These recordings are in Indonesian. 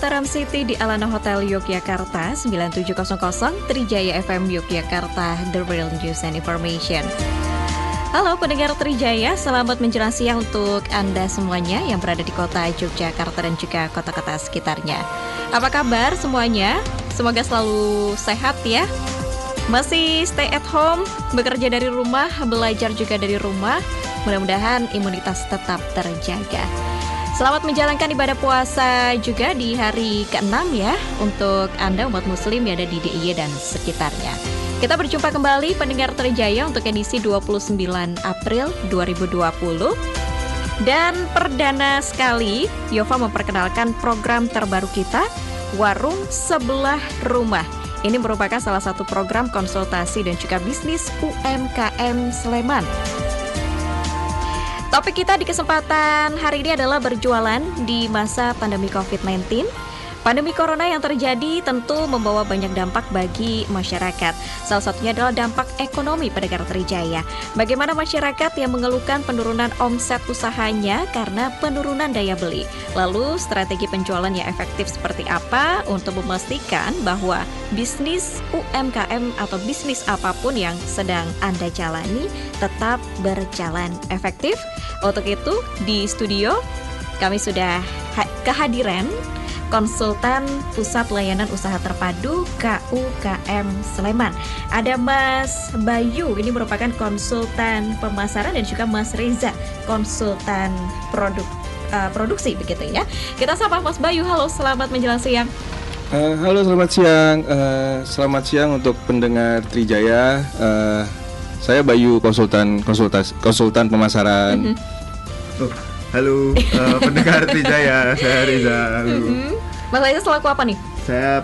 Mataram City di Alana Hotel Yogyakarta, 9700 Trijaya FM Yogyakarta, The Real News and Information. Halo pendengar Trijaya, selamat menjelang siang untuk Anda semuanya yang berada di kota Yogyakarta dan juga kota-kota sekitarnya. Apa kabar semuanya? Semoga selalu sehat ya. Masih stay at home, bekerja dari rumah, belajar juga dari rumah. Mudah-mudahan imunitas tetap terjaga. Selamat menjalankan ibadah puasa juga di hari ke-6 ya, untuk Anda umat muslim yang ada di DIY dan sekitarnya. Kita berjumpa kembali pendengar Trijaya untuk edisi 29 April 2020. Dan perdana sekali Yova memperkenalkan program terbaru kita, Warung Sebelah Rumah. Ini merupakan salah satu program konsultasi dan juga bisnis UMKM Sleman. Topik kita di kesempatan hari ini adalah berjualan di masa pandemi COVID-19. Pandemi corona yang terjadi tentu membawa banyak dampak bagi masyarakat. Salah satunya adalah dampak ekonomi pada negara Trijaya. Bagaimana masyarakat yang mengeluhkan penurunan omset usahanya karena penurunan daya beli. Lalu strategi penjualan yang efektif seperti apa untuk memastikan bahwa bisnis UMKM atau bisnis apapun yang sedang Anda jalani tetap berjalan efektif. Untuk itu di studio kami sudah kehadiran Konsultan Pusat Layanan Usaha Terpadu KUKM Sleman. Ada Mas Bayu, ini merupakan konsultan pemasaran, dan juga Mas Reza, konsultan produksi begitu ya. Kita sapa Mas Bayu. Halo, selamat menjelang siang. Halo, selamat siang. Selamat siang untuk pendengar Trijaya. Saya Bayu, konsultan pemasaran. Halo, pendengar Trijaya, saya Riza. Mas Reza selaku apa nih? Saya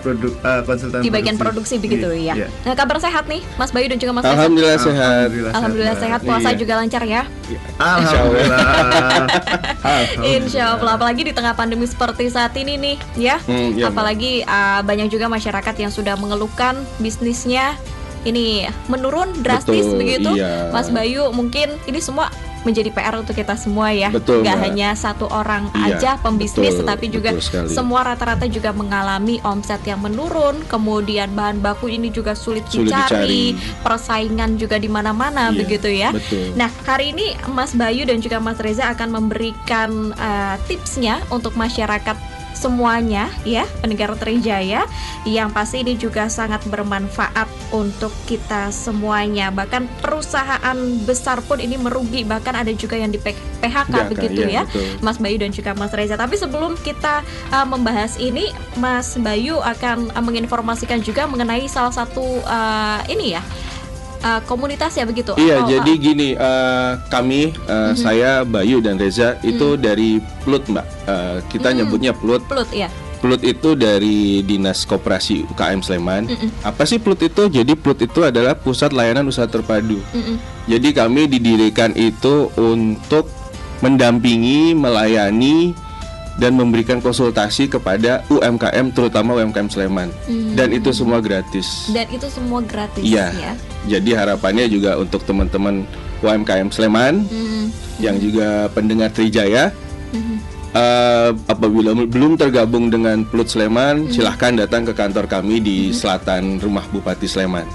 konsultan di bagian produksi begitu ya. Iya. Nah, kabar sehat nih Mas Bayu dan juga Mas Reza? Alhamdulillah sehat. Alhamdulillah sehat. Puasa juga lancar ya? Alhamdulillah. Insya Allah. Apalagi di tengah pandemi seperti saat ini nih ya. Iya, apalagi banyak juga masyarakat yang sudah mengeluhkan bisnisnya ini menurun drastis. Betul, begitu iya. Mas Bayu, mungkin ini semua menjadi PR untuk kita semua ya. Betul, Gak Mbak. hanya satu orang Iya, aja pembisnis, betul, tetapi juga betul sekali. semua rata-rata juga mengalami omset yang menurun. Kemudian bahan baku ini juga sulit dicari. Persaingan juga di mana-mana. Iya, begitu ya. betul. Nah, hari ini Mas Bayu dan juga Mas Reza akan memberikan tipsnya untuk masyarakat semuanya ya, pendengar Trijaya, yang pasti ini juga sangat bermanfaat untuk kita semuanya. Bahkan perusahaan besar pun ini merugi, bahkan ada juga yang di PHK begitu ya, betul. Mas Bayu dan juga Mas Reza. Tapi sebelum kita membahas ini, Mas Bayu akan menginformasikan juga mengenai salah satu ini ya, komunitas ya begitu. Iya, jadi gini, kami, saya, Bayu dan Reza itu dari Plut, Mbak. Kita nyebutnya Plut. Plut ya. Plut itu dari Dinas Koperasi UKM Sleman. Apa sih Plut itu? Jadi Plut itu adalah Pusat Layanan Usaha Terpadu. Jadi kami didirikan itu untuk mendampingi, melayani, dan memberikan konsultasi kepada UMKM, terutama UMKM Sleman. Dan itu semua gratis. Dan itu semua gratis Iya. ya. Jadi harapannya juga untuk teman-teman UMKM Sleman yang juga pendengar Trijaya, apabila belum tergabung dengan Plut Sleman, silahkan datang ke kantor kami di Selatan Rumah Bupati Sleman.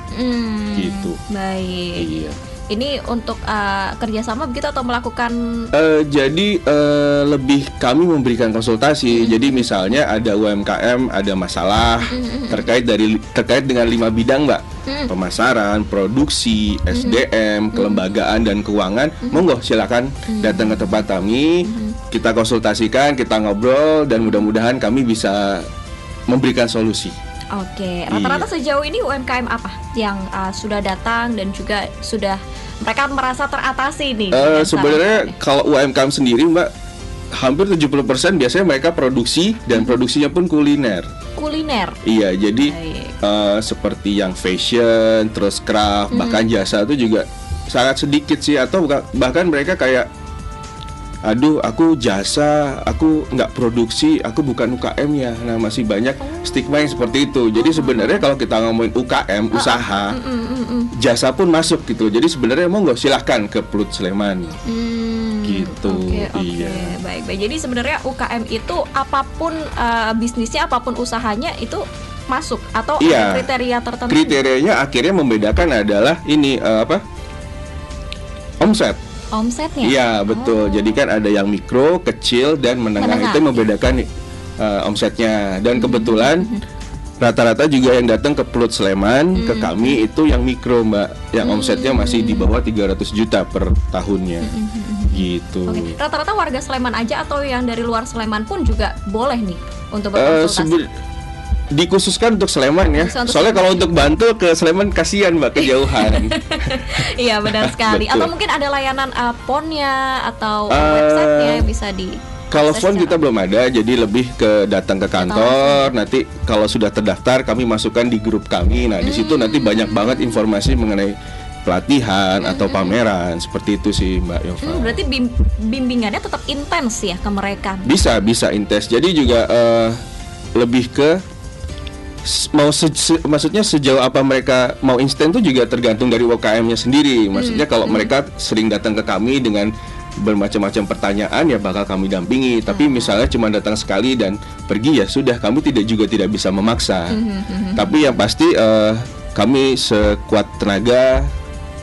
Gitu. Baik. Iya. Ini untuk kerjasama begitu atau melakukan? Jadi lebih kami memberikan konsultasi. Jadi misalnya ada UMKM ada masalah terkait dengan 5 bidang, Mbak. Pemasaran, produksi, SDM, kelembagaan dan keuangan. Monggo silakan datang ke tempat kami. Kita konsultasikan, kita ngobrol, dan mudah-mudahan kami bisa memberikan solusi. Oke, rata-rata sejauh ini UMKM apa yang sudah datang dan juga sudah mereka merasa teratasi nih? Sebenarnya kalau UMKM sendiri, Mbak, hampir 70% biasanya mereka produksi, dan produksinya pun kuliner. Kuliner? Iya, jadi seperti yang fashion, terus craft, bahkan jasa itu juga sangat sedikit sih. Atau bahkan mereka kayak, aduh, aku jasa, aku nggak produksi, aku bukan UKM ya. Nah, masih banyak stigma yang seperti itu. Jadi sebenarnya kalau kita ngomongin UKM, usaha, jasa pun masuk gitu. Jadi sebenarnya monggo silahkan ke Plut Sleman. gitu. Oke. Iya. Baik. Jadi sebenarnya UKM itu apapun bisnisnya, apapun usahanya itu masuk atau Iya. ada kriteria tertentu? Kriterianya akhirnya membedakan adalah ini omset. Omsetnya? Iya betul. Jadi kan ada yang mikro, kecil, dan menengah. Menengah. Itu membedakan omsetnya. Dan kebetulan rata-rata juga yang datang ke Pulut Sleman ke kami itu yang mikro, Mbak, yang omsetnya masih di bawah 300 juta per tahunnya. Gitu. Oke. Rata-rata warga Sleman aja atau yang dari luar Sleman pun juga boleh nih untuk berkonsultasi? Dikhususkan untuk Sleman ya. Khusus untuk Soalnya Sleman. kalau untuk Bantul ke Sleman kasihan, Mbak, kejauhan. Iya benar sekali. Betul. Atau mungkin ada layanan ponnya atau websitenya yang bisa di. Kalau akses phone kita secara- belum ada, jadi lebih ke datang ke kantor. Nanti kalau sudah terdaftar, kami masukkan di grup kami. Nah, di situ nanti banyak banget informasi mengenai pelatihan atau pameran. Seperti itu sih, Mbak Yova. Berarti bimbingannya tetap intens ya ke mereka. Bisa intens. Jadi juga lebih ke maksudnya sejauh apa mereka mau instan tuh juga tergantung dari UKM-nya sendiri. Maksudnya kalau mereka sering datang ke kami dengan bermacam-macam pertanyaan, ya bakal kami dampingi. Tapi misalnya cuma datang sekali dan pergi, ya sudah, kami tidak bisa memaksa. Tapi yang pasti kami sekuat tenaga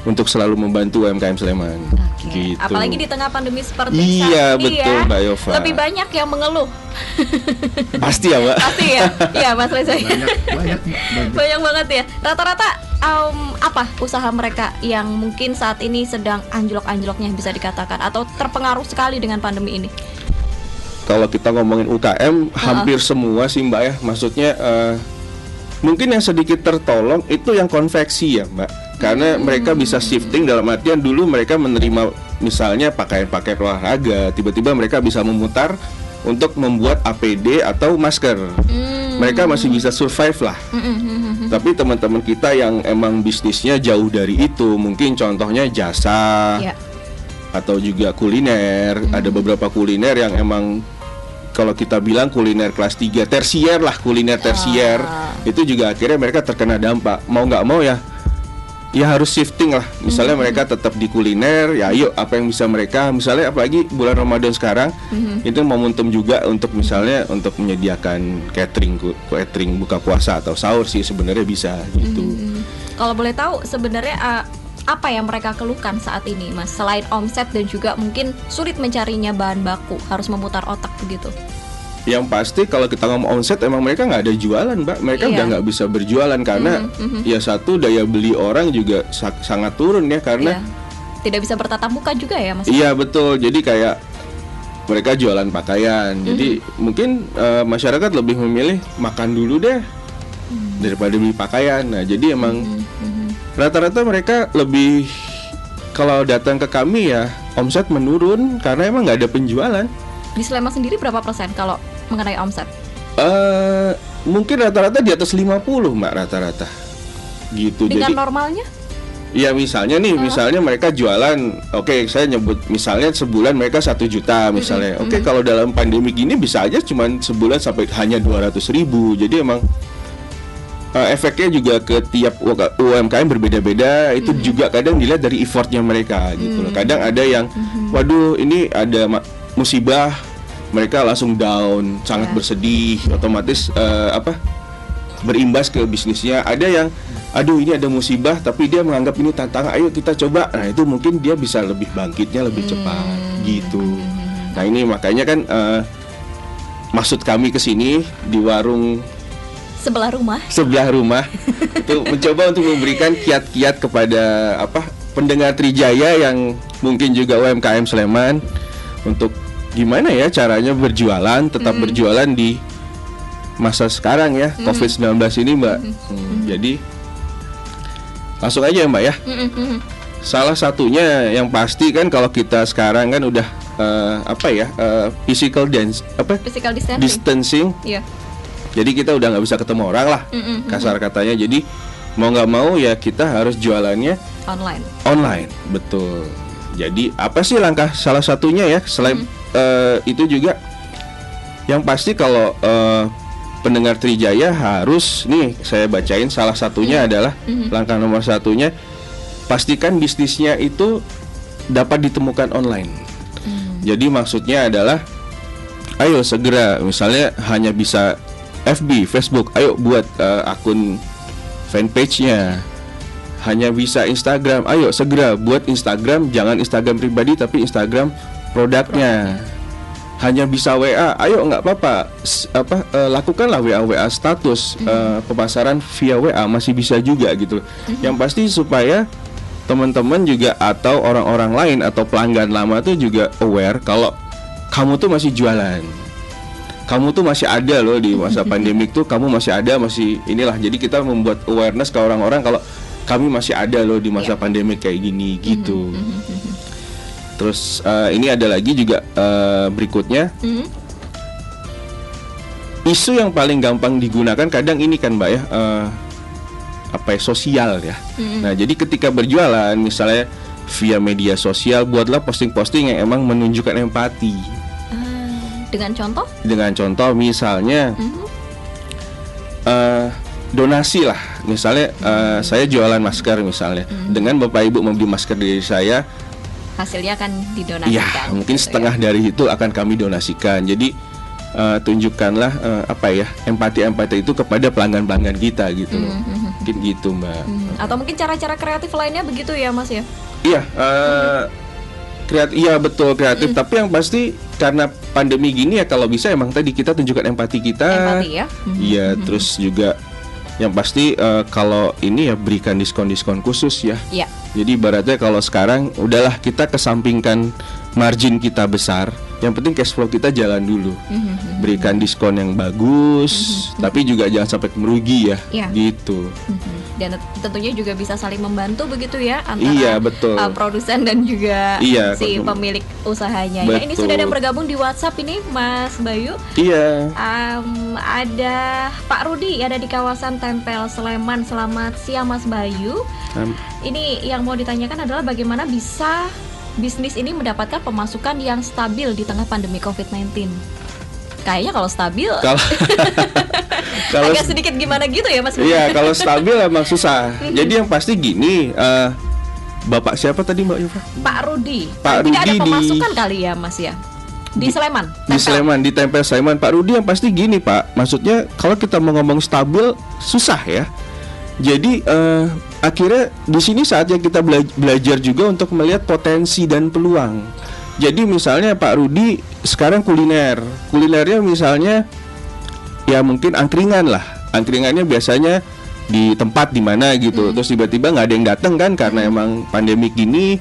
untuk selalu membantu UMKM Sleman. Oke. Gitu. Apalagi di tengah pandemi seperti Iya, saat ini betul, ya. Mbak Yova. Lebih banyak yang mengeluh. Pasti ya, Mbak. Pasti ya. Iya, Mas Reza. banyak. Banyak banget ya. Rata-rata apa usaha mereka yang mungkin saat ini sedang anjlok-anjloknya bisa dikatakan atau terpengaruh sekali dengan pandemi ini? Kalau kita ngomongin UKM, hampir semua sih, Mbak ya. Maksudnya mungkin yang sedikit tertolong itu yang konveksi ya, Mbak. Karena mereka bisa shifting, dalam artian dulu mereka menerima misalnya pakaian-pakaian olahraga, tiba-tiba mereka bisa memutar untuk membuat APD atau masker. Mereka masih bisa survive lah. Tapi teman-teman kita yang emang bisnisnya jauh dari itu, mungkin contohnya jasa Ya. atau juga kuliner. Ada beberapa kuliner yang emang kalau kita bilang kuliner kelas 3 tersier lah, kuliner tersier. Itu juga akhirnya mereka terkena dampak. Mau nggak mau ya harus shifting lah. Misalnya mereka tetap di kuliner, ya ayo apa yang bisa mereka, misalnya apalagi bulan Ramadan sekarang, itu momentum juga untuk misalnya untuk menyediakan catering buka puasa atau sahur sih sebenarnya bisa gitu. Kalau boleh tahu sebenarnya apa yang mereka keluhkan saat ini, Mas? Selain omset dan juga mungkin sulit mencarinya bahan baku, harus memutar otak begitu. Yang pasti kalau kita ngomong omset, emang mereka nggak ada jualan, Mbak. Mereka Iya. udah nggak bisa berjualan karena ya satu, daya beli orang juga sangat turun ya, karena Iya. Tidak bisa bertatap muka juga ya, Mas? iya betul. Jadi kayak mereka jualan pakaian. Jadi mungkin masyarakat lebih memilih makan dulu deh daripada beli pakaian. Nah, jadi emang rata-rata mereka lebih, kalau datang ke kami ya omset menurun karena emang nggak ada penjualan. Di Sleman sendiri berapa persen kalau mengenai omset? Mungkin rata-rata di atas 50, Mbak, rata-rata gitu. Dengan Jadi normalnya? ya misalnya nih, misalnya mereka jualan, oke, saya nyebut misalnya sebulan mereka 1 juta misalnya. Oke, kalau dalam pandemi gini bisa aja cuman sebulan sampai hanya 200.000. Jadi emang efeknya juga ke tiap UMKM berbeda-beda. Itu juga kadang dilihat dari effortnya mereka gitu loh. Kadang ada yang waduh ini ada musibah, mereka langsung down, sangat bersedih, otomatis berimbas ke bisnisnya. Ada yang aduh ini ada musibah tapi dia menganggap ini tantangan, ayo kita coba. Nah itu mungkin dia bisa lebih bangkitnya lebih cepat gitu. Nah ini makanya kan maksud kami ke sini di warung Sebelah rumah. itu mencoba untuk memberikan kiat-kiat kepada pendengar Trijaya yang mungkin juga UMKM Sleman untuk gimana ya caranya berjualan, tetap berjualan di masa sekarang ya, COVID-19 ini, Mbak. Jadi langsung aja Mbak ya. Salah satunya yang pasti kan kalau kita sekarang kan udah physical distancing. Iya. Jadi kita udah nggak bisa ketemu orang lah, kasar katanya. Jadi mau nggak mau ya kita harus jualannya online, betul. Jadi apa sih langkah salah satunya ya selain itu juga yang pasti kalau pendengar Trijaya harus nih saya bacain salah satunya adalah langkah nomor satunya, pastikan bisnisnya itu dapat ditemukan online. Jadi maksudnya adalah ayo segera, misalnya hanya bisa FB, Facebook, ayo buat akun fanpage-nya. Hanya bisa Instagram, ayo segera buat Instagram, jangan Instagram pribadi tapi Instagram produknya. Hanya bisa WA, ayo nggak apa-apa, lakukanlah WA status, pemasaran via WA masih bisa juga gitu. Yang pasti supaya teman-teman juga atau orang-orang lain atau pelanggan lama tuh juga aware kalau kamu tuh masih jualan, kamu tuh masih ada loh di masa pandemik tuh, kamu masih ada, masih inilah. Jadi kita membuat awareness ke orang-orang kalau kami masih ada loh di masa pandemik kayak gini gitu. Terus ini ada lagi juga berikutnya, isu yang paling gampang digunakan kadang ini kan Mbak ya, sosial ya. Nah jadi ketika berjualan misalnya via media sosial, buatlah posting-posting yang emang menunjukkan empati. Dengan contoh? Dengan contoh misalnya donasi lah. Misalnya saya jualan masker misalnya, dengan Bapak Ibu membeli masker dari saya, hasilnya akan didonasikan. Ya, mungkin gitu setengah dari itu akan kami donasikan. Jadi tunjukkanlah empati itu kepada pelanggan-pelanggan kita gitu loh. Mungkin gitu Mbak. Atau mungkin cara-cara kreatif lainnya begitu ya Mas ya? Iya, kreatif, iya betul kreatif. Tapi yang pasti karena pandemi gini ya, kalau bisa emang tadi kita tunjukkan empati kita. Empati ya. Iya, terus juga yang pasti kalau ini ya berikan diskon-diskon khusus ya. Iya. Jadi ibaratnya kalau sekarang udahlah kita kesampingkan margin kita besar, yang penting cash flow kita jalan dulu. Berikan diskon yang bagus, tapi juga jangan sampai merugi ya. Gitu. Dan tentunya juga bisa saling membantu begitu ya antara betul. Produsen dan juga si pemilik usahanya. Ya, ini sudah ada bergabung di WhatsApp ini Mas Bayu. Iya. Ada Pak Rudi ada di kawasan Tempel Sleman. Selamat siang Mas Bayu. Ini yang mau ditanyakan adalah bagaimana bisa bisnis ini mendapatkan pemasukan yang stabil di tengah pandemi COVID-19. Kayaknya kalau stabil agak sedikit gimana gitu ya Mas. Iya, kalau stabil emang susah. Jadi yang pasti gini, Bapak siapa tadi Mbak Yufa? Pak Rudi. Pak Rudi tidak ada pemasukan kali ya Mas ya? Di Sleman. Di Sleman, di Tempel Sleman. Pak Rudi yang pasti gini Pak, maksudnya kalau kita mau ngomong stabil susah ya. Jadi akhirnya di sini saatnya kita belajar juga untuk melihat potensi dan peluang. Jadi misalnya Pak Rudi sekarang kulinernya misalnya ya mungkin angkringan lah. Angkringannya biasanya di tempat di mana gitu. Terus tiba-tiba nggak ada yang datang kan karena emang pandemik gini.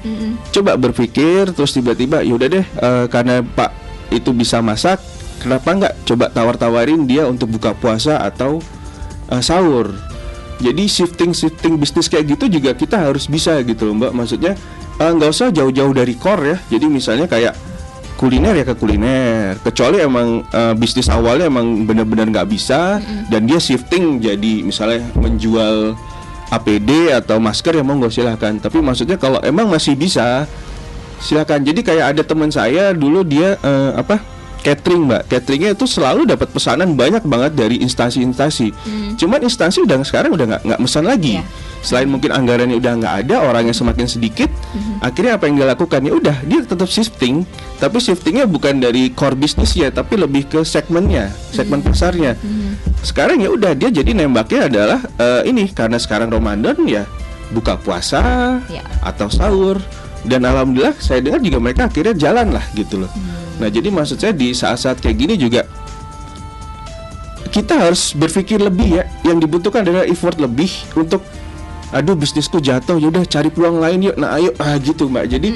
Coba berpikir terus tiba-tiba yaudah deh karena Pak itu bisa masak, kenapa nggak coba tawar-tawarin dia untuk buka puasa atau sahur. Jadi shifting bisnis kayak gitu juga kita harus bisa gitu loh Mbak. Maksudnya nggak usah jauh-jauh dari core ya. Jadi misalnya kayak kuliner ya ke kuliner. Kecuali emang bisnis awalnya emang benar-benar nggak bisa dan dia shifting jadi misalnya menjual APD atau masker ya monggo silahkan. Tapi maksudnya kalau emang masih bisa silakan. Jadi kayak ada teman saya dulu dia catering Mbak, cateringnya itu selalu dapat pesanan banyak banget dari instansi-instansi. Cuman instansi sekarang udah nggak mesan lagi. Selain mungkin anggarannya udah nggak ada, orangnya semakin sedikit. Akhirnya apa yang dia lakukan ya udah dia tetap shifting, tapi shiftingnya bukan dari core bisnisnya, tapi lebih ke segmennya, segmen pasarnya. Sekarang ya udah dia jadi nembaknya adalah ini karena sekarang Ramadan ya buka puasa atau sahur. Dan alhamdulillah saya dengar juga mereka akhirnya jalan lah gitu loh. Nah jadi maksud saya di saat-saat kayak gini juga kita harus berpikir lebih ya. Yang dibutuhkan adalah effort lebih untuk aduh bisnisku jatuh, yaudah cari peluang lain yuk. Nah ayo gitu Mbak. Jadi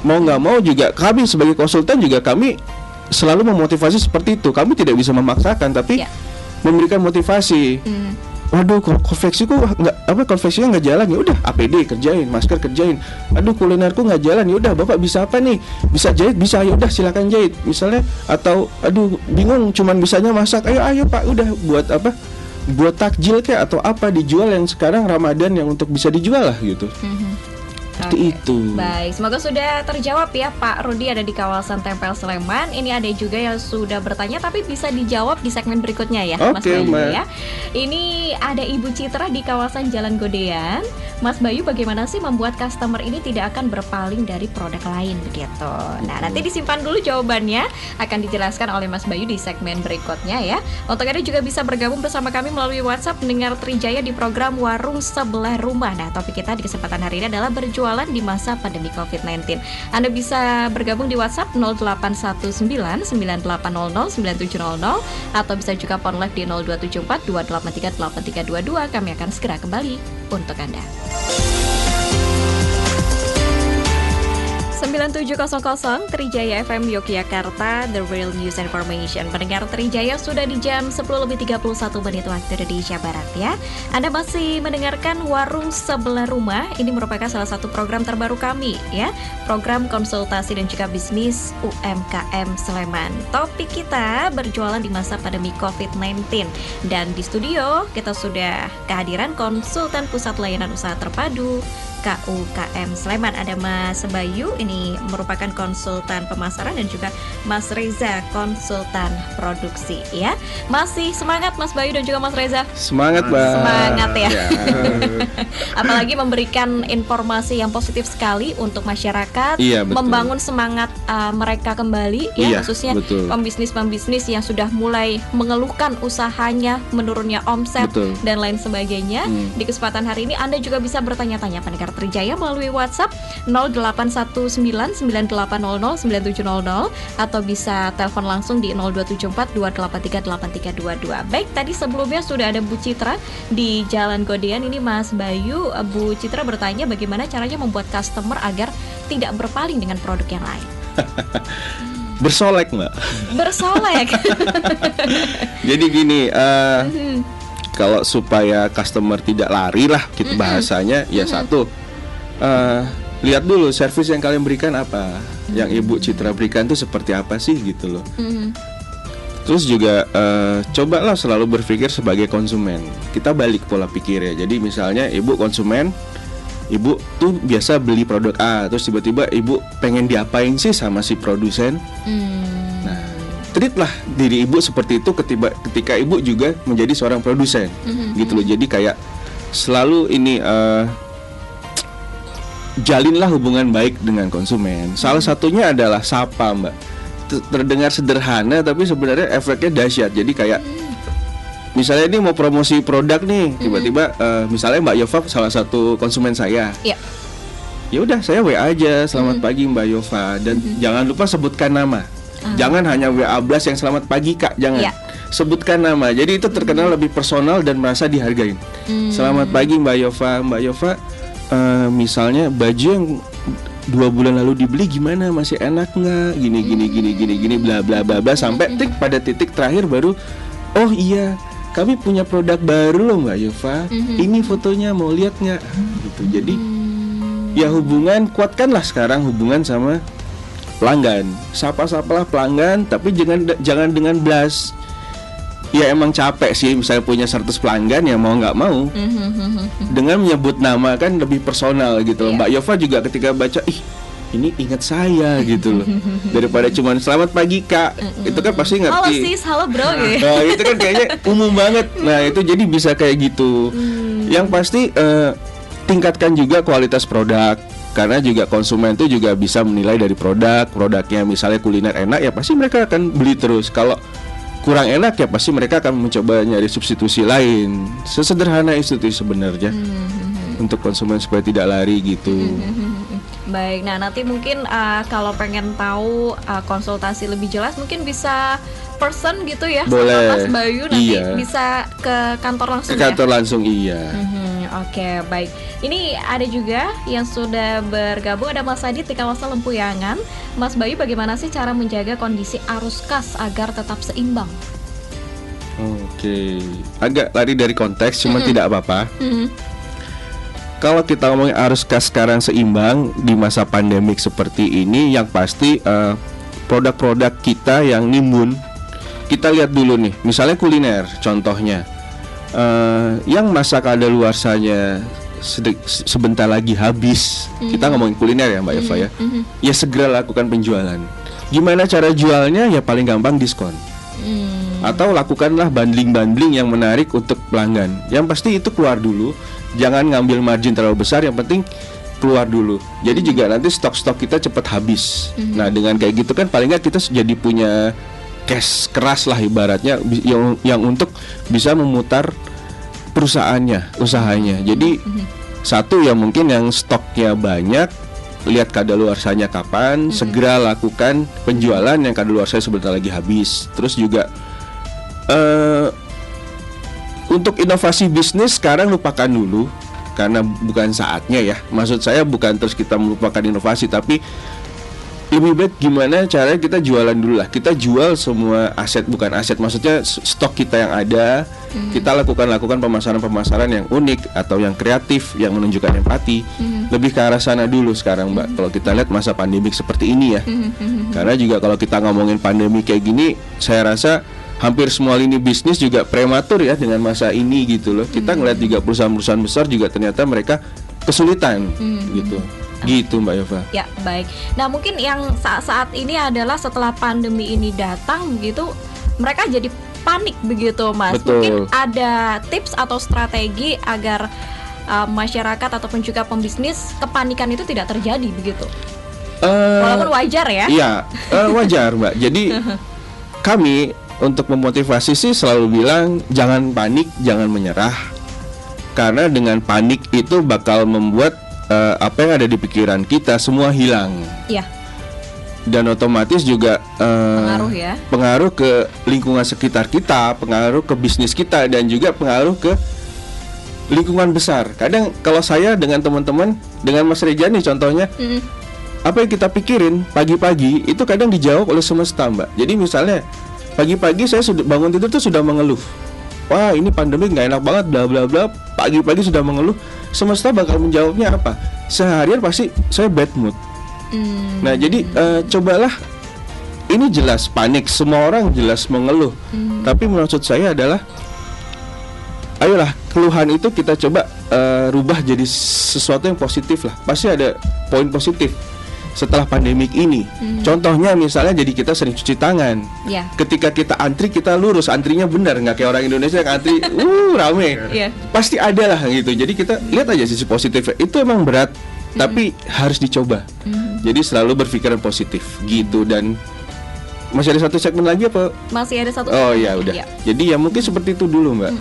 mau nggak mau juga kami sebagai konsultan juga kami selalu memotivasi seperti itu. Kami tidak bisa memaksakan tapi memberikan motivasi. Waduh, konveksiku konveksinya nggak jalan ya udah APD kerjain, masker kerjain. Aduh, kulinerku nggak jalan ya udah Bapak bisa apa nih? Bisa jahit, bisa ya udah silakan jahit. Misalnya atau aduh bingung cuman bisanya masak. Ayo Pak, udah buat apa? Buat takjil kayak atau apa dijual yang sekarang Ramadan yang untuk bisa dijual lah gitu. Seperti itu. Baik, semoga sudah terjawab ya Pak Rudi ada di kawasan Tempel Sleman. Ini ada juga yang sudah bertanya tapi bisa dijawab di segmen berikutnya ya, Mas Oke, Bayu Mbak. ya. Ini ada Ibu Citra di kawasan Jalan Godean. Mas Bayu, bagaimana sih membuat customer ini tidak akan berpaling dari produk lain begitu? Nah, nanti disimpan dulu jawabannya, akan dijelaskan oleh Mas Bayu di segmen berikutnya ya. Untuk Anda juga bisa bergabung bersama kami melalui WhatsApp pendengar Trijaya di program Warung Sebelah Rumah. Nah, topik kita di kesempatan hari ini adalah berjualan di masa pandemi COVID-19. Anda bisa bergabung di WhatsApp 0819 9800 9700 atau bisa juga phone live di 0274 283 8322. Kami akan segera kembali untuk Anda. 9700 Trijaya FM Yogyakarta, The Real News Information. Pendengar Trijaya sudah di jam 10:31 waktu Indonesia Barat ya. Anda masih mendengarkan Warung Sebelah Rumah. Ini merupakan salah satu program terbaru kami ya. Program konsultasi dan juga bisnis UMKM Sleman. Topik kita berjualan di masa pandemi COVID-19. Dan di studio kita sudah kehadiran konsultan Pusat Layanan Usaha Terpadu KUKM Sleman. Ada Mas Bayu, ini merupakan konsultan pemasaran, dan juga Mas Reza, konsultan produksi ya. Masih semangat Mas Bayu dan juga Mas Reza? Semangat, Mbak. Semangat ya. Apalagi memberikan informasi yang positif sekali untuk masyarakat, Iya, betul. membangun semangat mereka kembali ya, Iya, khususnya betul. pembisnis-pembisnis yang sudah mulai mengeluhkan usahanya menurunnya omset Betul. dan lain sebagainya. Di kesempatan hari ini Anda juga bisa bertanya-tanya pendengar Trijaya melalui WhatsApp 081998009700 atau bisa telepon langsung di 0274 283 8322. Baik, tadi sebelumnya sudah ada Bu Citra di Jalan Godean. Ini Mas Bayu, Bu Citra bertanya bagaimana caranya membuat customer agar tidak berpaling dengan produk yang lain. Bersolek, Mbak. Bersolek. Jadi gini, kalau supaya customer tidak lari lah, gitu bahasanya, ya satu, lihat dulu servis yang kalian berikan apa, yang Ibu Citra berikan itu seperti apa sih gitu loh. Terus juga cobalah selalu berpikir sebagai konsumen. Kita balik pola pikir ya. Jadi misalnya Ibu konsumen, Ibu tuh biasa beli produk A, terus tiba-tiba Ibu pengen diapain sih sama si produsen. Nah, treatlah diri Ibu seperti itu ketika Ibu juga menjadi seorang produsen, gitu loh. Jadi kayak selalu ini jalinlah hubungan baik dengan konsumen. Salah satunya adalah sapa, Mbak. Terdengar sederhana tapi sebenarnya efeknya dahsyat. Jadi kayak misalnya ini mau promosi produk nih, tiba-tiba misalnya Mbak Yova salah satu konsumen saya. Iya. Ya udah, saya WA aja, selamat pagi Mbak Yova, dan jangan lupa sebutkan nama. Jangan hanya WA blast yang selamat pagi Kak, jangan. Iya. Sebutkan nama. Jadi itu terkenal lebih personal dan merasa dihargain. Selamat pagi Mbak Yova. Mbak Yova, misalnya baju yang 2 bulan lalu dibeli gimana, masih enak nggak, gini bla bla bla bla, sampai pada titik terakhir baru, oh iya kami punya produk baru loh Mbak Yova, ini fotonya mau lihat nggak, gitu. Jadi ya hubungan, kuatkanlah sekarang hubungan sama pelanggan, sapa-sapalah pelanggan, tapi jangan dengan blast. Ya emang capek sih misalnya punya 100 pelanggan, ya mau nggak mau. Dengan menyebut nama kan lebih personal gitu loh. Mbak Yova juga ketika baca, ih ini ingat saya gitu loh. Daripada cuman selamat pagi Kak, itu kan pasti ngerti. Halo sis, halo bro gitu. Nah itu kan kayaknya umum banget. Nah itu jadi bisa kayak gitu. Yang pasti tingkatkan juga kualitas produk. Karena juga konsumen itu juga bisa menilai dari produknya. Misalnya kuliner enak, ya pasti mereka akan beli terus. Kalau kurang enak, ya pasti mereka akan mencoba nyari substitusi lain. Sesederhana itu sebenarnya untuk konsumen supaya tidak lari gitu. Baik, nah nanti mungkin kalau pengen tahu konsultasi lebih jelas mungkin bisa person gitu ya. Boleh. Sama Mas Bayu nanti Iya. bisa ke kantor langsung Ke kantor langsung, iya. Oke, baik. Ini ada juga yang sudah bergabung, ada Mas Adit di kawasan Lempuyangan. Mas Bayu, bagaimana sih cara menjaga kondisi arus kas agar tetap seimbang? Oke, agak lari dari konteks, cuma tidak apa-apa. Kalau kita ngomongin arus kas sekarang seimbang di masa pandemik seperti ini, yang pasti produk-produk kita yang nimbun, kita lihat dulu nih. Misalnya kuliner, contohnya yang masa kadaluarsanya sebentar lagi habis. Kita ngomongin kuliner ya Mbak Eva ya. Ya segera lakukan penjualan. Gimana cara jualnya? Ya paling gampang diskon. Atau lakukanlah bundling-bundling yang menarik untuk pelanggan. Yang pasti itu keluar dulu. Jangan ngambil margin terlalu besar. Yang penting keluar dulu. Jadi juga nanti stok-stok kita cepat habis. Nah dengan kayak gitu kan paling nggak kita jadi punya cash keras lah ibaratnya yang untuk bisa memutar perusahaannya, usahanya. Jadi satu ya mungkin yang stoknya banyak, lihat kadaluarsanya kapan, segera lakukan penjualan yang kadaluarsanya sebentar lagi habis. Terus juga untuk inovasi bisnis sekarang lupakan dulu karena bukan saatnya ya. Maksud saya bukan terus kita melupakan inovasi, tapi lebih baik gimana caranya kita jualan dulu lah. Kita jual semua aset, bukan aset, maksudnya stok kita yang ada. Kita lakukan pemasaran yang unik atau yang kreatif, yang menunjukkan empati. Lebih ke arah sana dulu sekarang Mbak. Kalau kita lihat masa pandemik seperti ini ya. Karena juga kalau kita ngomongin pandemi kayak gini, saya rasa hampir semua lini bisnis juga prematur ya dengan masa ini gitu loh. Kita ngeliat juga perusahaan-perusahaan besar juga ternyata mereka kesulitan gitu. Gitu Mbak Eva. Ya baik. Nah mungkin yang saat ini adalah setelah pandemi ini datang begitu, mereka jadi panik begitu Mas. Betul. Mungkin ada tips atau strategi agar masyarakat ataupun juga pembisnis kepanikan itu tidak terjadi begitu. Walaupun wajar ya. Iya wajar Mbak. Jadi kami untuk memotivasi sih selalu bilang jangan panik, jangan menyerah. Karena dengan panik itu bakal membuat apa yang ada di pikiran kita semua hilang. Iya. Dan otomatis juga pengaruh ke lingkungan sekitar kita, pengaruh ke bisnis kita, dan juga pengaruh ke lingkungan besar. Kadang kalau saya dengan teman-teman, dengan Mas Reja nih contohnya, apa yang kita pikirin pagi-pagi itu kadang dijawab oleh semesta Mbak. Jadi misalnya pagi-pagi saya sudah bangun tidur tuh sudah mengeluh, wah ini pandemi nggak enak banget bla bla bla. Pagi-pagi sudah mengeluh, semesta bakal menjawabnya apa? Seharian pasti saya bad mood. Nah jadi cobalah, ini jelas panik, semua orang jelas mengeluh. Tapi maksud saya adalah ayolah keluhan itu kita coba rubah jadi sesuatu yang positif lah. Pasti ada poin positif setelah pandemik ini. Contohnya misalnya jadi kita sering cuci tangan. Ketika kita antri, kita lurus, antrinya benar, nggak kayak orang Indonesia yang antri rame. Pasti ada lah gitu. Jadi kita lihat aja sisi positifnya. Itu emang berat, tapi harus dicoba. Jadi selalu berpikiran positif gitu. Dan masih ada satu segmen lagi apa? Masih ada satu. Oh ya udah. Jadi ya mungkin seperti itu dulu Mbak.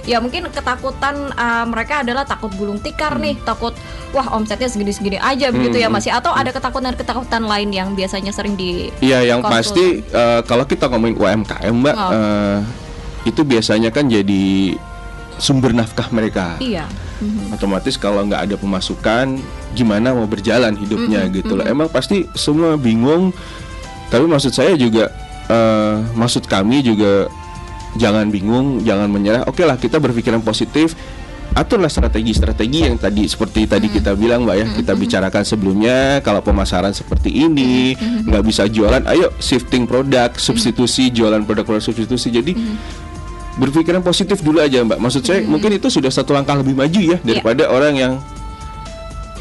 Ya mungkin ketakutan mereka adalah takut gulung tikar nih, takut wah omsetnya segini-segini aja begitu ya Mas. Atau ada ketakutan lain yang biasanya sering di. Iya yang pasti kalau kita ngomongin UMKM Mbak, itu biasanya kan jadi sumber nafkah mereka. Iya. Otomatis kalau nggak ada pemasukan, gimana mau berjalan hidupnya gitu loh. Emang pasti semua bingung. Tapi maksud saya juga, maksud kami juga jangan bingung, jangan menyerah. Oke lah, kita berpikiran positif, aturlah strategi-strategi yang seperti tadi kita bilang Mbak ya, kita bicarakan sebelumnya. Kalau pemasaran seperti ini, nggak bisa jualan, ayo shifting produk, substitusi, jualan produk-produk substitusi. Jadi berpikiran positif dulu aja Mbak. Maksud saya mungkin itu sudah satu langkah lebih maju ya daripada orang yang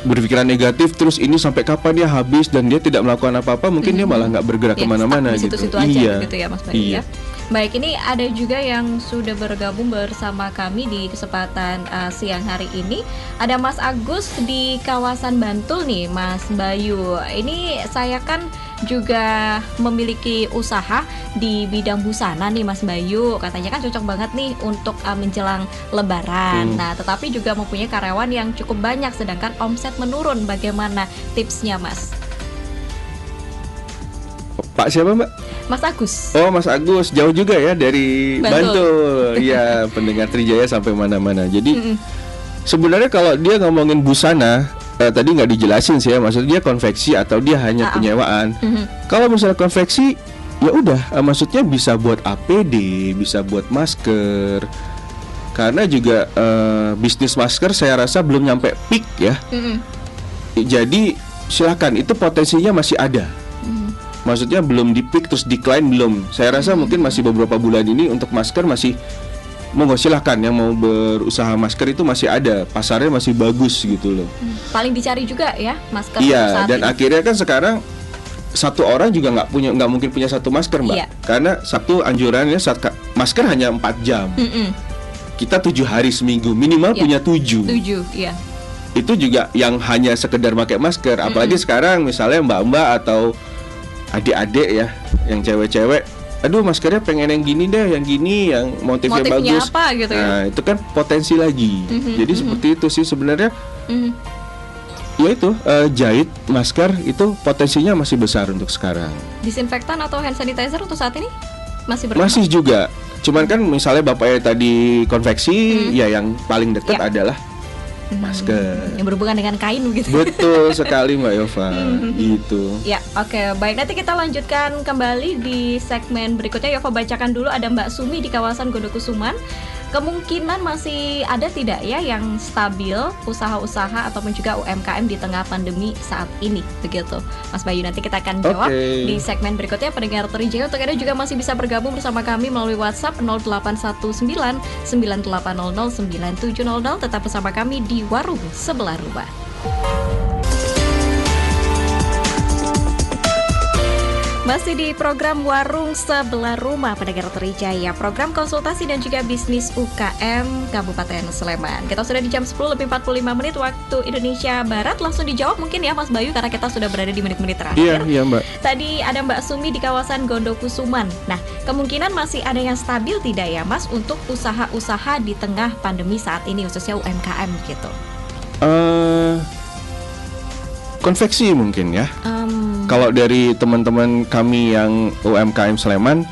berpikiran negatif terus ini sampai kapan dia habis dan dia tidak melakukan apa-apa, mungkin dia malah nggak bergerak kemana-mana gitu. Iya, gitu ya Mas Bayu ya. Baik, ini ada juga yang sudah bergabung bersama kami di kesempatan siang hari ini. Ada Mas Agus di kawasan Bantul nih Mas Bayu. Ini saya kan juga memiliki usaha di bidang busana nih Mas Bayu. Katanya kan cocok banget nih untuk menjelang Lebaran. Nah, tetapi juga mempunyai karyawan yang cukup banyak sedangkan omset menurun. Bagaimana tipsnya Mas? Pak siapa Mbak? Mas Agus. Oh Mas Agus, jauh juga ya dari Bantul. Iya, pendengar Trijaya sampai mana-mana. Jadi sebenarnya kalau dia ngomongin busana, tadi nggak dijelasin sih ya, maksudnya dia konveksi atau dia hanya penyewaan. Kalau misalnya konveksi, ya udah, maksudnya bisa buat APD, bisa buat masker. Karena juga bisnis masker saya rasa belum nyampe peak ya. Jadi silakan, itu potensinya masih ada. Maksudnya belum di peak terus decline belum. Saya rasa mungkin masih beberapa bulan ini untuk masker masih monggo silahkan yang mau berusaha masker itu masih ada, pasarnya masih bagus gitu loh. Paling dicari juga ya masker Iya, saat dan ini. akhirnya kan sekarang satu orang juga nggak mungkin punya satu masker, Mbak. Iya. Karena satu anjurannya masker hanya 4 jam. Kita 7 hari seminggu minimal Iya. punya 7. 7, iya. Itu juga yang hanya sekedar pakai masker. Apalagi sekarang misalnya mbak-mbak atau adik-adik ya, yang cewek-cewek, aduh maskernya pengen yang gini deh, yang gini, yang motifnya bagus. apa gitu ya. Nah itu kan potensi lagi. Jadi seperti itu sih sebenarnya. Ya itu jahit masker itu potensinya masih besar untuk sekarang. Disinfektan atau hand sanitizer untuk saat ini masih berkembang? Masih juga. Cuman kan misalnya bapaknya tadi konveksi, ya yang paling dekat Ya. adalah masker. Yang berhubungan dengan kain begitu. Betul sekali Mbak Yova. Gitu. Ya, oke. Baik, nanti kita lanjutkan kembali di segmen berikutnya. Yova bacakan dulu, ada Mbak Sumi di kawasan Gondokusuman. Kemungkinan masih ada tidak ya yang stabil usaha-usaha ataupun juga UMKM di tengah pandemi saat ini, begitu Mas Bayu. Nanti kita akan jawab di segmen berikutnya. Pendengar Trijaya, untuk Anda juga masih bisa bergabung bersama kami melalui WhatsApp 0819 9800 9700. Tetap bersama kami di Warung Sebelah Rumah. Masih di program Warung Sebelah Rumah, pendengar Trijaya, program konsultasi dan juga bisnis UKM Kabupaten Sleman. Kita sudah di jam 10 lebih 45 menit waktu Indonesia Barat. Langsung dijawab mungkin ya Mas Bayu, karena kita sudah berada di menit-menit terakhir. Iya Mbak. Tadi ada Mbak Sumi di kawasan Gondokusuman. Nah, kemungkinan masih ada yang stabil tidak ya Mas untuk usaha-usaha di tengah pandemi saat ini, khususnya UMKM gitu? Konveksi mungkin ya. Kalau dari teman-teman kami yang UMKM Sleman,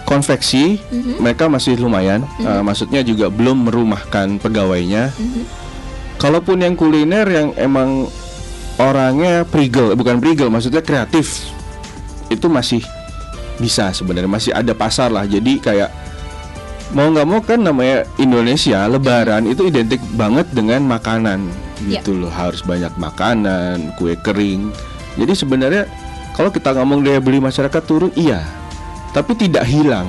konveksi mereka masih lumayan. Maksudnya juga belum merumahkan pegawainya. Kalaupun yang kuliner yang emang orangnya bukan prigel, maksudnya kreatif, itu masih bisa sebenarnya, masih ada pasar lah. Jadi kayak mau nggak mau kan namanya Indonesia, Lebaran itu identik banget dengan makanan gitu loh, harus banyak makanan, kue kering. Jadi sebenarnya kalau kita ngomong daya beli masyarakat turun, iya, tapi tidak hilang.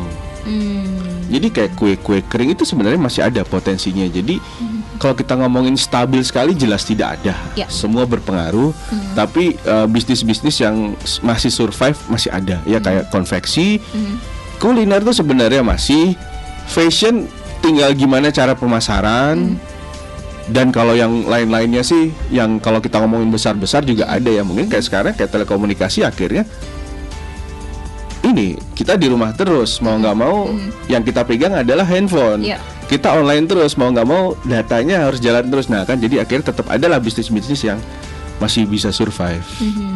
Jadi kayak kue-kue kering itu sebenarnya masih ada potensinya. Jadi kalau kita ngomongin stabil sekali, jelas tidak ada. Semua berpengaruh. Tapi bisnis-bisnis yang masih survive masih ada. Ya kayak konveksi, kuliner tuh sebenarnya masih. Fashion tinggal gimana cara pemasaran. Dan kalau yang lain-lainnya sih, yang kalau kita ngomongin besar-besar juga ada ya. Mungkin kayak sekarang kayak telekomunikasi, akhirnya ini kita di rumah terus, mau nggak mau yang kita pegang adalah handphone. Kita online terus, mau nggak mau datanya harus jalan terus. Nah kan jadi akhirnya tetap adalah bisnis-bisnis yang masih bisa survive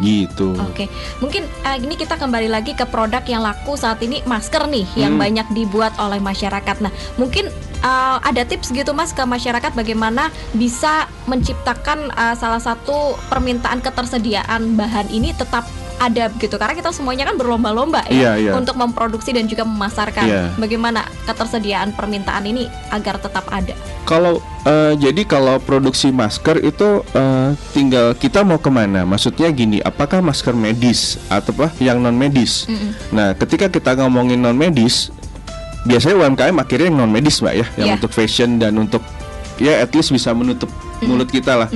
gitu. Oke. Mungkin ini kita kembali lagi ke produk yang laku saat ini, masker nih yang banyak dibuat oleh masyarakat. Nah mungkin ada tips gitu Mas ke masyarakat bagaimana bisa menciptakan salah satu permintaan ketersediaan bahan ini tetap ada gitu, karena kita semuanya kan berlomba-lomba ya untuk memproduksi dan juga memasarkan. Bagaimana ketersediaan permintaan ini agar tetap ada? Kalau jadi kalau produksi masker itu tinggal kita mau kemana? Maksudnya gini, apakah masker medis atau yang non medis? Nah, ketika kita ngomongin non medis, biasanya UMKM akhirnya yang non medis Mbak ya, yang untuk fashion dan untuk ya at least bisa menutup mulut kita lah.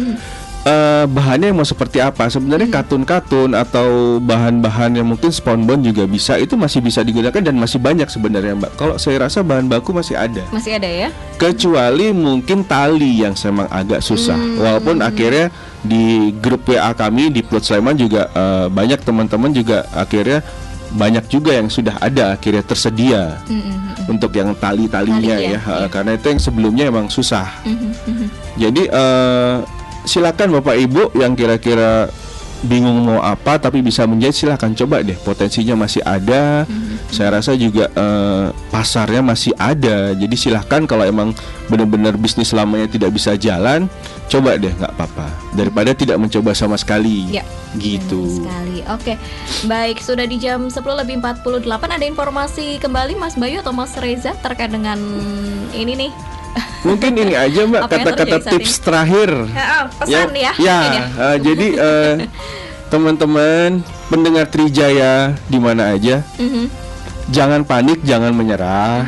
Bahannya mau seperti apa? Sebenarnya katun-katun atau bahan-bahan yang mungkin spunbond juga bisa, itu masih bisa digunakan dan masih banyak sebenarnya Mbak. Kalau saya rasa bahan baku masih ada. Masih ada ya? Kecuali mungkin tali yang memang agak susah. Walaupun akhirnya di grup WA kami di Plot Sleman juga banyak teman-teman juga akhirnya banyak juga yang sudah ada akhirnya tersedia untuk yang tali-talinya ya. Karena itu yang sebelumnya emang susah. Jadi silakan Bapak Ibu yang kira-kira bingung mau apa tapi bisa menjahit, silakan coba deh, potensinya masih ada. Saya rasa juga pasarnya masih ada. Jadi silakan kalau emang benar-benar bisnis lamanya tidak bisa jalan, coba deh, nggak apa-apa daripada tidak mencoba sama sekali. Gitu. Sekali. Oke. Baik, sudah di jam 10 lebih 48. Ada informasi kembali Mas Bayu atau Mas Reza terkait dengan ini nih? Mungkin ini aja Mbak, kata-kata tips terakhir. Pesan jadi teman-teman pendengar Trijaya di mana aja, jangan panik, jangan menyerah.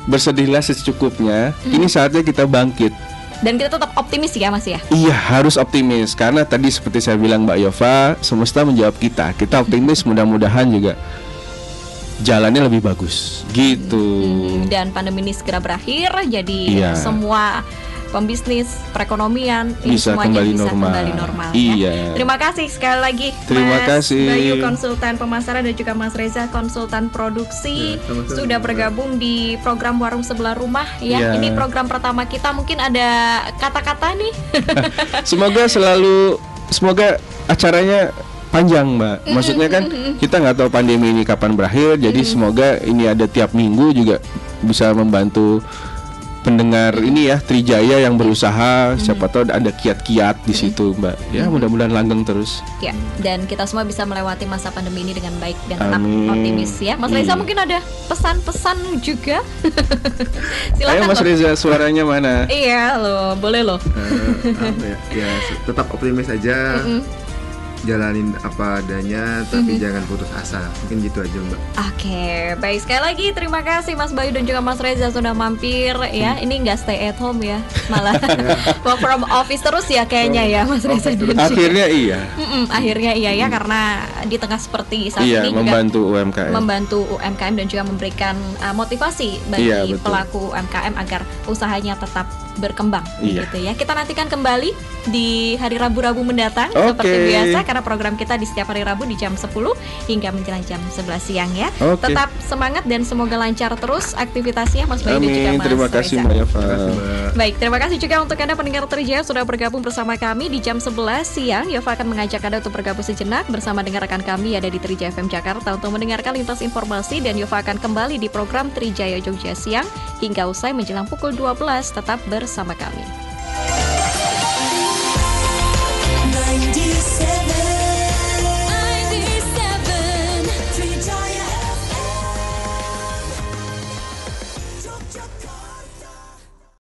bersedihlah secukupnya. Ini saatnya kita bangkit. Dan kita tetap optimis ya Mas ya. Iya, harus optimis karena tadi seperti saya bilang Mbak Yova, semesta menjawab kita. Kita optimis, mudah-mudahan juga jalannya lebih bagus gitu. Dan pandemi ini segera berakhir, jadi Iya. semua pembisnis, perekonomian ini Bisa semuanya kembali bisa normal. kembali normal Iya. ya. Terima kasih sekali lagi Terima Mas kasih. Bayu, konsultan pemasaran, dan juga Mas Reza, konsultan produksi, Ya, sama-sama. sudah bergabung di program Warung Sebelah Rumah ya. Iya. Ini program pertama kita, mungkin ada kata-kata nih. Semoga acaranya panjang Mbak. Maksudnya kan kita nggak tahu pandemi ini kapan berakhir. Jadi semoga ini ada tiap minggu juga bisa membantu pendengar ini ya, Trijaya yang berusaha. Siapa tahu ada kiat-kiat di situ Mbak. Ya mudah-mudahan langgeng terus. Ya, dan kita semua bisa melewati masa pandemi ini dengan baik dan tetap Amin. optimis ya. Mas Reza Iya. mungkin ada pesan-pesan juga. Ayo Silakan Mas loh. Reza, suaranya mana? Iya loh, boleh loh. Apa ya? Ya tetap optimis aja. Jalanin apa adanya, tapi jangan putus asa. Mungkin gitu aja Mbak. Oke, baik, sekali lagi terima kasih Mas Bayu dan juga Mas Reza sudah mampir ya. Ini nggak stay at home ya, malah work from office terus ya kayaknya ya Mas Reza. dan juga- Akhirnya iya. Akhirnya iya ya, karena di tengah seperti saat Iya, ini juga membantu UMKM. membantu UMKM dan juga memberikan motivasi bagi Iya, betul. pelaku UMKM agar usahanya tetap berkembang Iya. gitu ya. Kita nantikan kembali di hari Rabu-Rabu mendatang Oke. seperti biasa, karena program kita di setiap hari Rabu di jam 10 hingga menjelang jam 11 siang ya. Oke. Tetap semangat dan semoga lancar terus aktivitasnya Mas Bayu dan juga Amin, Mas terima kasih Reza. Mbak Yova. Terima kasih Mbak. Baik, terima kasih juga untuk Anda pendengar Trijaya sudah bergabung bersama kami di jam 11 siang. Yova akan mengajak Anda untuk bergabung sejenak bersama dengan rekan kami ada di Trijaya FM Jakarta untuk mendengarkan lintas informasi, dan Yova akan kembali di program Trijaya Jogja siang hingga usai menjelang pukul 12. Tetap bersama kami.